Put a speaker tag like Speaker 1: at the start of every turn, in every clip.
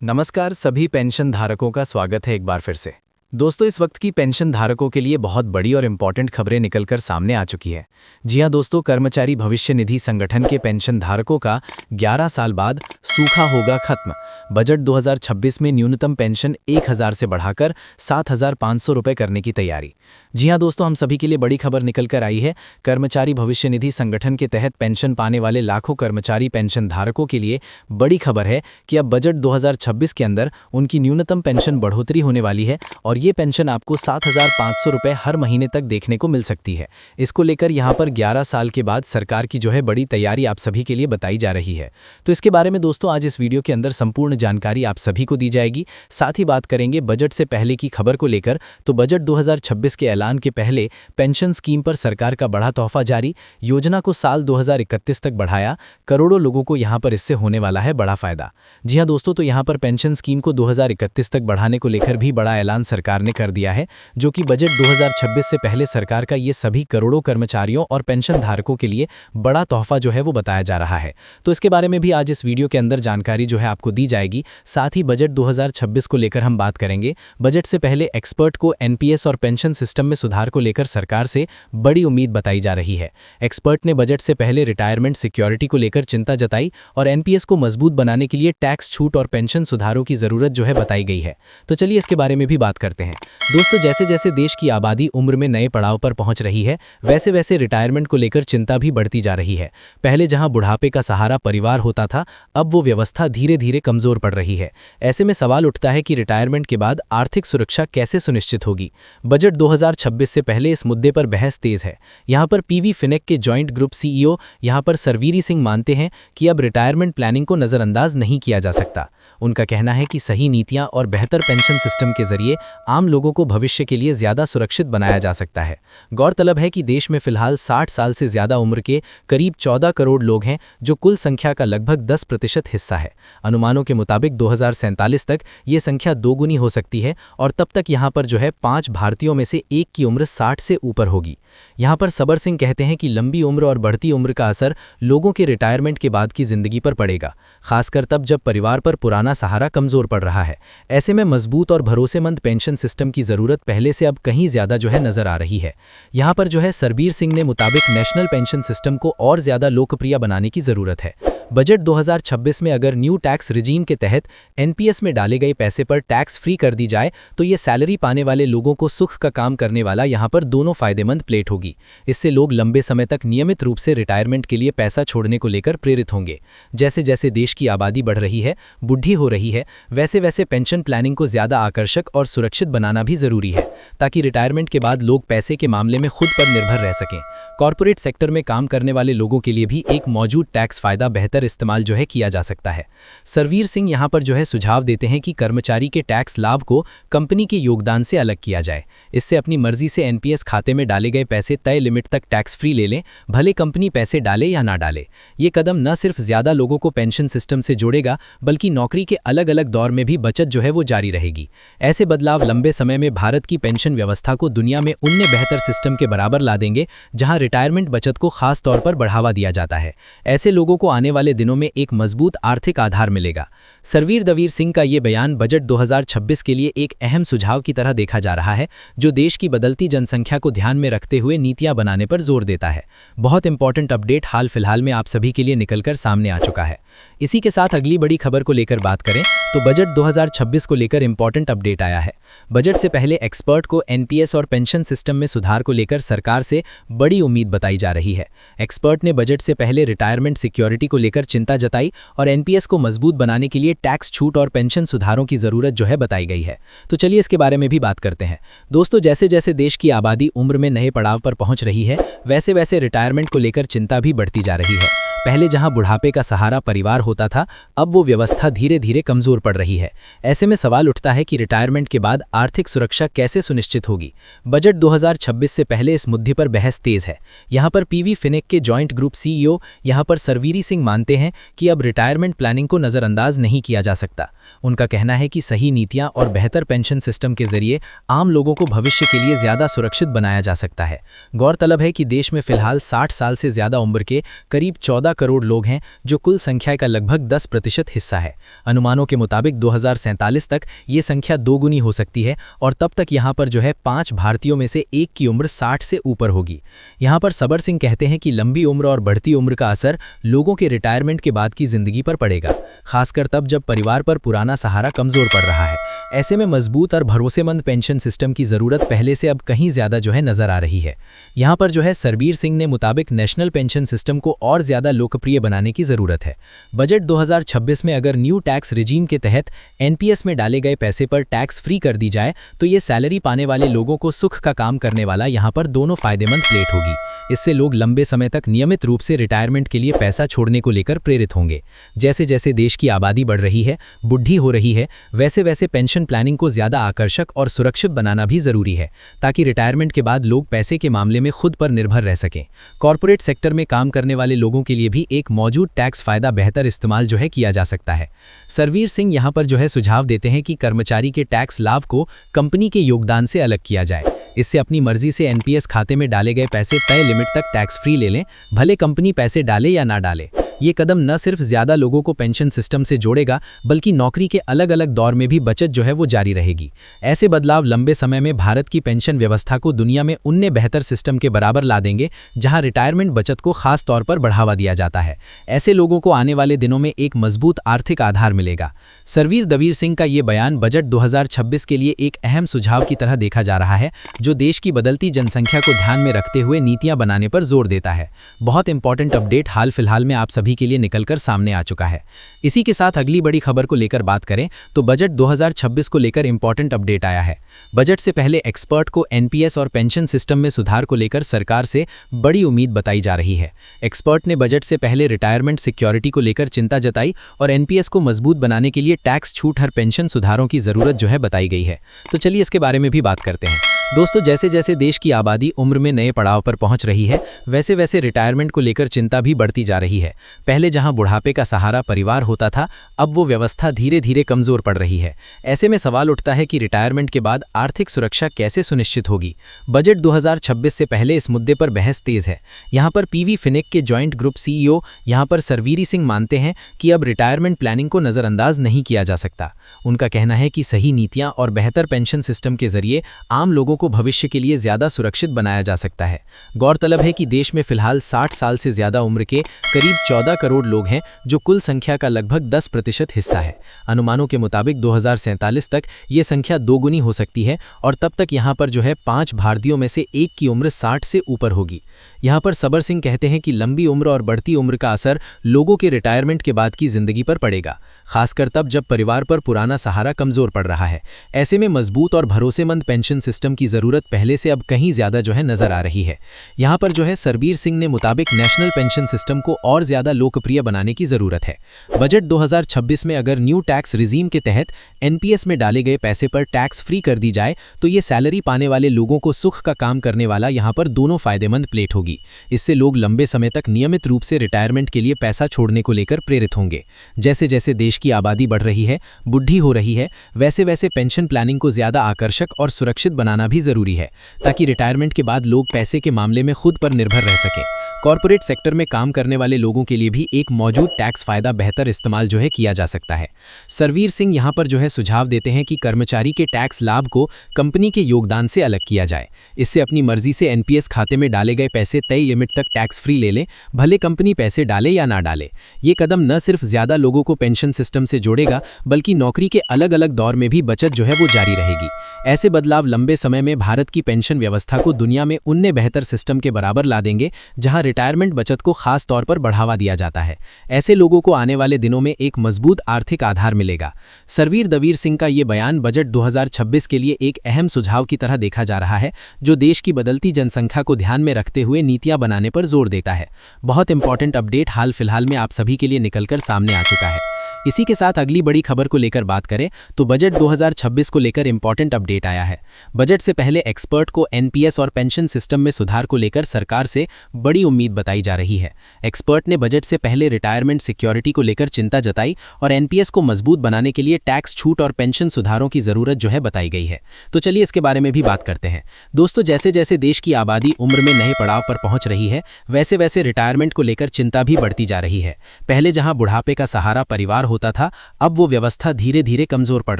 Speaker 1: नमस्कार सभी पेंशन धारकों का स्वागत है एक बार फिर से। दोस्तों, इस वक्त की पेंशन धारकों के लिए बहुत बड़ी और इम्पॉर्टेंट खबरें निकलकर सामने आ चुकी है। जी हां दोस्तों, कर्मचारी भविष्य निधि संगठन के पेंशन धारकों का 11 साल बाद सूखा होगा खत्म। बजट 2026 में न्यूनतम पेंशन 1000 से बढ़ाकर 7500 रुपये करने की तैयारी। जी हां दोस्तों, हम सभी के लिए बड़ी खबर निकलकर आई है। कर्मचारी भविष्य निधि संगठन के तहत पेंशन पाने वाले लाखों कर्मचारी पेंशन धारकों के लिए बड़ी खबर है कि अब बजट 2026 के अंदर उनकी न्यूनतम पेंशन बढ़ोतरी होने वाली है और ये पेंशन आपको 7500 रुपये हर महीने तक देखने को मिल सकती है। इसको लेकर यहाँ पर 11 साल के बाद सरकार की जो है बड़ी तैयारी आप सभी के लिए बताई जा रही है। तो इसके बारे में दोस्तों आज इस वीडियो के अंदर संपूर्ण जानकारी आप सभी को दी जाएगी। साथ ही बात करेंगे बजट से पहले की खबर को लेकर। तो बजट 2026 के ऐलान के पहले पेंशन स्कीम पर सरकार का बड़ा तोहफा जारी। योजना को साल 2031 तक बढ़ाया। करोड़ों लोगों को यहाँ पर इससे होने वाला है बड़ा फायदा। जी हाँ दोस्तों, तो यहाँ पर पेंशन स्कीम को 2031 तक बढ़ाने को लेकर भी बड़ा ऐलान सरकार ने कर दिया है, जो कि बजट 2026 से पहले सरकार का ये सभी करोड़ों कर्मचारियों और पेंशन धारकों के लिए बड़ा तोहफा जो है वो बताया जा रहा है। तो इसके बारे में भी आज इस वीडियो के अंदर जानकारी जो है आपको दी जाएगी। साथ ही बजट 2026 को लेकर हम बात करेंगे। बजट से पहले एक्सपर्ट को एनपीएस और पेंशन सिस्टम में सुधार को लेकर सरकार से बड़ी उम्मीद बताई जा रही है। एक्सपर्ट ने बजट से पहले रिटायरमेंट सिक्योरिटी को लेकर चिंता जताई और एनपीएस को मजबूत बनाने के लिए टैक्स छूट और पेंशन सुधारों की जरूरत जो है बताई गई है। तो चलिए इसके बारे में भी बात करते हैं। दोस्तों, जैसे जैसे देश की आबादी उम्र में नए पड़ाव पर पहुंच रही है, वैसे वैसे रिटायरमेंट को लेकर चिंता भी बढ़ती जा रही है। पहले जहां बुढ़ापे का सहारा परिवार होता था, अब वो व्यवस्था धीरे धीरे कमजोर पड़ रही है। ऐसे में सवाल उठता है कि रिटायरमेंट के बाद आर्थिक सुरक्षा कैसे सुनिश्चित होगी। बजट 2026 से पहले इस मुद्दे पर बहस तेज है। यहाँ पर पीवी फिनेक के जॉइंट ग्रुप सीईओ यहाँ पर सरवीरी सिंह मानते हैं कि अब रिटायरमेंट प्लानिंग को नजरअंदाज नहीं किया जा सकता। उनका कहना है कि सही नीतियां और बेहतर पेंशन सिस्टम के जरिए आम लोगों को भविष्य के लिए ज्यादा सुरक्षित बनाया जा सकता है। गौरतलब है कि देश में फिलहाल 60 साल से ज्यादा उम्र के करीब 14 करोड़ लोग हैं, जो कुल संख्या का लगभग 10% हिस्सा है। अनुमानों के मुताबिक 2047 तक ये संख्या दोगुनी हो सकती है और तब तक यहाँ पर जो है 5 भारतीयों में से 1 की उम्र 60 से ऊपर होगी। यहाँ पर सबर सिंह कहते हैं कि लंबी उम्र और बढ़ती उम्र का असर लोगों के रिटायरमेंट के बाद की जिंदगी पर पड़ेगा, खासकर तब जब परिवार पर पुराना सहारा कमजोर पड़ रहा है। ऐसे में मजबूत और भरोसेमंद पेंशन सिस्टम की जरूरत पहले से अब कहीं ज्यादा जो है नजर आ रही है। यहाँ पर जो है सरबीर सिंह ने मुताबिक नेशनल पेंशन सिस्टम को और ज्यादा लोकप्रिय बनाने की जरूरत है। बजट 2026 में अगर न्यू टैक्स रिजीम के तहत एनपीएस में डाले गए पैसे पर टैक्स फ्री कर दी जाए तो ये सैलरी पाने वाले लोगों को सुख का काम करने वाला यहाँ पर दोनों फायदेमंद प्लेट होगी। इससे लोग लंबे समय तक नियमित रूप से रिटायरमेंट के लिए पैसा छोड़ने को लेकर प्रेरित होंगे। जैसे जैसे देश की आबादी बढ़ रही है, बुढ़ी हो रही है, वैसे वैसे पेंशन प्लानिंग को ज्यादा आकर्षक और सुरक्षित बनाना भी जरूरी है, ताकि रिटायरमेंट के बाद लोग पैसे के मामले में खुद पर निर्भर रह सकें। कॉर्पोरेट सेक्टर में काम करने वाले लोगों के लिए भी एक मौजूद टैक्स फायदा बेहतर इस्तेमाल जो है किया जा सकता है। सरवीर सिंह यहाँ पर जो है सुझाव देते हैं कि कर्मचारी के टैक्स लाभ को कंपनी के योगदान से अलग किया जाए। इससे अपनी मर्जी से एनपीएस खाते में डाले गए पैसे तय लिमिट तक टैक्स फ्री ले लें, भले कंपनी पैसे डाले या ना डाले। ये कदम न सिर्फ ज्यादा लोगों को पेंशन सिस्टम से जोड़ेगा, बल्कि नौकरी के अलग अलग दौर में भी बचत जो है वो जारी रहेगी। ऐसे बदलाव लंबे समय में भारत की पेंशन व्यवस्था को दुनिया में उन्ने बेहतर सिस्टम के बराबर ला देंगे, जहां रिटायरमेंट बचत को खास तौर पर बढ़ावा दिया जाता है। ऐसे लोगों को आने वाले दिनों में एक मजबूत आर्थिक आधार मिलेगा। सरवीर दवीर सिंह का ये बयान बजट 2026 के लिए एक अहम सुझाव की तरह देखा जा रहा है, जो देश की बदलती जनसंख्या को ध्यान में रखते हुए नीतियां बनाने पर जोर देता है। बहुत इंपॉर्टेंट अपडेट हाल फिलहाल में आप सभी के लिए निकलकर सामने आ चुका है। इसी के साथ अगली बड़ी खबर को लेकर बात करें तो बजट 2026 को लेकर इंपॉर्टेंट अपडेट आया है। बजट से पहले एक्सपर्ट को एनपीएस और पेंशन सिस्टम में सुधार को लेकर सरकार से बड़ी उम्मीद बताई जा रही है। एक्सपर्ट ने बजट से पहले रिटायरमेंट सिक्योरिटी को लेकर चिंता जताई और एनपीएस को मजबूत बनाने के लिए टैक्स छूट और पेंशन सुधारों की जरूरत जो है बताई गई है। तो चलिए इसके बारे में भी बात करते हैं। दोस्तों, जैसे जैसे देश की आबादी उम्र में नए पड़ाव पर पहुंच रही है, वैसे वैसे रिटायरमेंट को लेकर चिंता भी बढ़ती जा रही है। पहले जहां बुढ़ापे का सहारा परिवार होता था, अब वो व्यवस्था धीरे धीरे कमजोर पड़ रही है। ऐसे में सवाल उठता है कि रिटायरमेंट के बाद आर्थिक सुरक्षा कैसे सुनिश्चित होगी। बजट 2026 से पहले इस मुद्दे पर बहस तेज है। यहाँ पर पीवी फिनेक के जॉइंट ग्रुप सीईओ यहाँ पर सरवीरी सिंह मानते हैं कि अब रिटायरमेंट प्लानिंग को नजरअंदाज नहीं किया जा सकता। उनका कहना है कि सही नीतियां और बेहतर पेंशन सिस्टम के जरिए आम लोगों को भविष्य के लिए ज्यादा सुरक्षित बनाया जा सकता है। गौरतलब है कि देश में फिलहाल 60 साल से ज्यादा उम्र के करीब 14 14 करोड़ लोग हैं, जो कुल संख्या का लगभग 10% हिस्सा है। अनुमानों के मुताबिक 2047 तक ये संख्या दोगुनी हो सकती है और तब तक यहाँ पर जो है 5 भारतीयों में से एक की उम्र 60 से ऊपर होगी। यहाँ पर सबर सिंह कहते हैं कि लंबी उम्र और बढ़ती उम्र का असर लोगों के रिटायरमेंट के बाद की जिंदगी पर पड़ेगा, खासकर तब जब परिवार पर पुराना सहारा कमजोर पड़ रहा है। ऐसे में मजबूत और भरोसेमंद पेंशन सिस्टम की जरूरत पहले से अब कहीं ज्यादा जो है नजर आ रही है। यहाँ पर जो है सरबीर सिंह ने मुताबिक नेशनल पेंशन सिस्टम को और ज्यादा लोकप्रिय बनाने की जरूरत है। बजट 2026 में अगर न्यू टैक्स रिजीम के तहत एनपीएस में डाले गए पैसे पर टैक्स फ्री कर दी जाए तो ये सैलरी पाने वाले लोगों को सुख का काम करने वाला यहाँ पर दोनों फायदेमंद प्लेट होगी। इससे लोग लंबे समय तक नियमित रूप से रिटायरमेंट के लिए पैसा छोड़ने को लेकर प्रेरित होंगे। जैसे जैसे देश की आबादी बढ़ रही है, बुढ़ी हो रही है, वैसे वैसे पेंशन प्लानिंग को ज्यादा आकर्षक और सुरक्षित बनाना भी जरूरी है, ताकि रिटायरमेंट के बाद लोग पैसे के मामले में खुद पर निर्भर रह सकें। कॉर्पोरेट सेक्टर में काम करने वाले लोगों के लिए भी एक मौजूद टैक्स फायदा बेहतर इस्तेमाल जो है किया जा सकता है। सरवीर सिंह यहाँ पर जो है सुझाव देते हैं कि कर्मचारी के टैक्स लाभ को कंपनी के योगदान से अलग किया जाए। इससे अपनी मर्जी से एनपीएस खाते में डाले गए पैसे तय लिमिट तक टैक्स फ्री ले लें, भले कंपनी पैसे डाले या ना डाले। ये कदम न सिर्फ ज्यादा लोगों को पेंशन सिस्टम से जोड़ेगा, बल्कि नौकरी के अलग अलग दौर में भी बचत जो है वो जारी रहेगी। ऐसे बदलाव लंबे समय में भारत की पेंशन व्यवस्था को दुनिया में उन्ने बेहतर सिस्टम के बराबर ला देंगे, जहां रिटायरमेंट बचत को खास तौर पर बढ़ावा दिया जाता है। ऐसे लोगों को आने वाले दिनों में एक मजबूत आर्थिक आधार मिलेगा। सरवीर दवीर सिंह का ये बयान बजट 2026 के लिए एक अहम सुझाव की तरह देखा जा रहा है, जो देश की बदलती जनसंख्या को ध्यान में रखते हुए नीतियां बनाने पर जोर देता है। बहुत इंपॉर्टेंट अपडेट हाल फिलहाल में आप सभी के लिए निकलकर सामने आ चुका है। इसी के साथ अगली बड़ी खबर को लेकर बात करें तो बजट 2026 को लेकर इंपॉर्टेंट अपडेट आया है। बजट से पहले एक्सपर्ट को एनपीएस और पेंशन सिस्टम में सुधार को लेकर सरकार से बड़ी उम्मीद बताई जा रही है। एक्सपर्ट ने बजट से पहले रिटायरमेंट सिक्योरिटी को लेकर चिंता जताई और एनपीएस को मजबूत बनाने के लिए टैक्स छूट हर पेंशन सुधारों की जरूरत जो है बताई गई है। तो चलिए इसके बारे में भी बात करते हैं। दोस्तों, जैसे जैसे देश की आबादी उम्र में नए पड़ाव पर पहुंच रही है, वैसे वैसे रिटायरमेंट को लेकर चिंता भी बढ़ती जा रही है। पहले जहां बुढ़ापे का सहारा परिवार होता था, अब वो व्यवस्था धीरे धीरे कमजोर पड़ रही है। ऐसे में सवाल उठता है कि रिटायरमेंट के बाद आर्थिक सुरक्षा कैसे सुनिश्चित होगी। बजट 2026 से पहले इस मुद्दे पर बहस तेज है। यहाँ पर पीवी फिनिक के जॉइंट ग्रुप सीईओ यहाँ पर सरवीर सिंह मानते हैं कि अब रिटायरमेंट प्लानिंग को नजरअंदाज नहीं किया जा सकता। उनका कहना है कि सही नीतियां और बेहतर पेंशन सिस्टम के जरिए आम लोगों को भविष्य के लिए ज्यादा सुरक्षित बनाया जा सकता है। गौरतलब है कि देश में फिलहाल 60 साल से ज्यादा उम्र के करीब 14 करोड़ लोग हैं, जो कुल संख्या का लगभग 10% हिस्सा है। अनुमानों के मुताबिक 2047 तक ये संख्या दोगुनी हो सकती है और तब तक यहाँ पर जो है 5 भारतीयों में से एक की उम्र 60 से ऊपर होगी। यहाँ पर सबर सिंह कहते हैं कि लंबी उम्र और बढ़ती उम्र का असर लोगों के रिटायरमेंट के बाद की जिंदगी पर पड़ेगा, खासकर तब जब परिवार पर पुराना सहारा कमजोर पड़ रहा है। ऐसे में मजबूत और भरोसेमंद पेंशन सिस्टम की जरूरत पहले से अब कहीं ज्यादा जो है नजर आ रही है। यहाँ पर जो है सरबीर सिंह ने मुताबिक नेशनल पेंशन सिस्टम को और ज्यादा लोकप्रिय बनाने की जरूरत है। बजट 2026 में अगर न्यू टैक्स रिजीम के तहत एनपीएस में डाले गए पैसे पर टैक्स फ्री कर दी जाए तो ये सैलरी पाने वाले लोगों को सुख का काम करने वाला यहाँ पर दोनों फायदेमंद प्लेट होगी। इससे लोग लंबे समय तक नियमित रूप से रिटायरमेंट के लिए पैसा छोड़ने को लेकर प्रेरित होंगे। जैसे जैसे देश की आबादी बढ़ रही है, बुढ़ी हो रही है, वैसे वैसे पेंशन प्लानिंग को ज्यादा आकर्षक और सुरक्षित बनाना भी जरूरी है, ताकि रिटायरमेंट के बाद लोग पैसे के मामले में खुद पर निर्भर रह सकें। कॉर्पोरेट सेक्टर में काम करने वाले लोगों के लिए भी एक मौजूद टैक्स फायदा बेहतर इस्तेमाल जो है किया जा सकता है। सरवीर सिंह यहाँ पर जो है सुझाव देते हैं कि कर्मचारी के टैक्स लाभ को कंपनी के योगदान से अलग किया जाए। इससे अपनी मर्जी से एनपीएस खाते में डाले गए पैसे तय लिमिट तक टैक्स फ्री ले लें, भले कंपनी पैसे डाले या ना डाले। ये कदम न सिर्फ ज्यादा लोगों को पेंशन सिस्टम से जोड़ेगा, बल्कि नौकरी के अलग अलग दौर में भी बचत जो है वो जारी रहेगी। ऐसे बदलाव लंबे समय में भारत की पेंशन व्यवस्था को दुनिया में उन्ने बेहतर सिस्टम के बराबर ला देंगे, जहां रिटायरमेंट बचत को खास तौर पर बढ़ावा दिया जाता है। ऐसे लोगों को आने वाले दिनों में एक मजबूत आर्थिक आधार मिलेगा। सरवीर दवीर सिंह का ये बयान बजट 2026 के लिए एक अहम सुझाव की तरह देखा जा रहा है, जो देश की बदलती जनसंख्या को ध्यान में रखते हुए नीतियां बनाने पर जोर देता है। बहुत इंपॉर्टेंट अपडेट हाल फिलहाल में आप सभी के लिए निकलकर सामने आ चुका है। इसी के साथ अगली बड़ी खबर को लेकर बात करें तो बजट 2026 को लेकर इंपॉर्टेंट अपडेट आया है। बजट से पहले एक्सपर्ट को एनपीएस और पेंशन सिस्टम में सुधार को लेकर सरकार से बड़ी उम्मीद बताई जा रही है। एक्सपर्ट ने बजट से पहले रिटायरमेंट सिक्योरिटी को लेकर चिंता जताई और एनपीएस को मजबूत बनाने के लिए टैक्स छूट और पेंशन सुधारों की जरूरत बताई गई है। तो चलिए इसके बारे में भी बात करते हैं। दोस्तों, जैसे जैसे देश की आबादी उम्र में नए पड़ाव पर पहुंच रही है, वैसे वैसे रिटायरमेंट को लेकर चिंता भी बढ़ती जा रही है। पहले जहां बुढ़ापे का सहारा परिवार होता था, अब वो व्यवस्था धीरे धीरे कमजोर पड़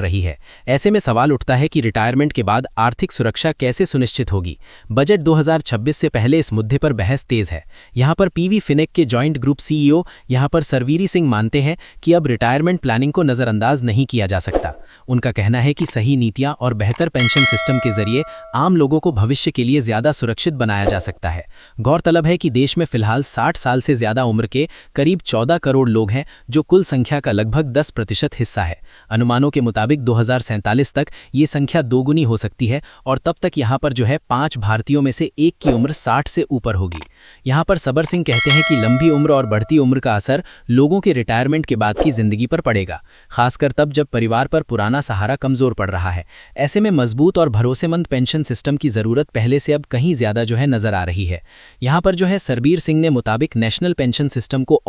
Speaker 1: रही है। ऐसे में सवाल उठता है कि रिटायरमेंट के बाद आर्थिक सुरक्षा कैसे सुनिश्चित होगी। बजट 2026 से पहले इस मुद्दे पर बहस तेज है। यहां पर पीवी फिनेक के जॉइंट ग्रुप सीईओ यहां पर सरवीरी सिंह मानते हैं कि अब रिटायरमेंट प्लानिंग को नजरअंदाज नहीं किया जा सकता। उनका कहना है कि सही नीतियां और बेहतर पेंशन सिस्टम के जरिए आम लोगों को भविष्य के लिए ज्यादा सुरक्षित बनाया जा सकता है। गौरतलब है कि देश में फिलहाल 60 साल से ज्यादा उम्र के करीब 14 करोड़ लोग हैं, जो कुल संख्या का लगभग 10% हिस्सा है। अनुमानों के मुताबिक 2047 तक ये संख्या दोगुनी हो सकती है और तब तक यहाँ पर 5 भारतीयों में से एक की उम्र 60 से ऊपर होगी। यहाँ पर सबर सिंह कहते हैं कि लंबी उम्र और बढ़ती उम्र का असर लोगों के रिटायरमेंट के बाद की जिंदगी पर पड़ेगा, खासकर तब जब परिवार पर पुराना सहारा कमजोर पड़ रहा है। ऐसे में मजबूत और भरोसेमंद पेंशन सिस्टम की जरूरत पहले से अब कहीं ज्यादा नजर आ रही है। यहाँ पर सरबीर सिंह ने मुताबिक नेशनल पेंशन सिस्टम को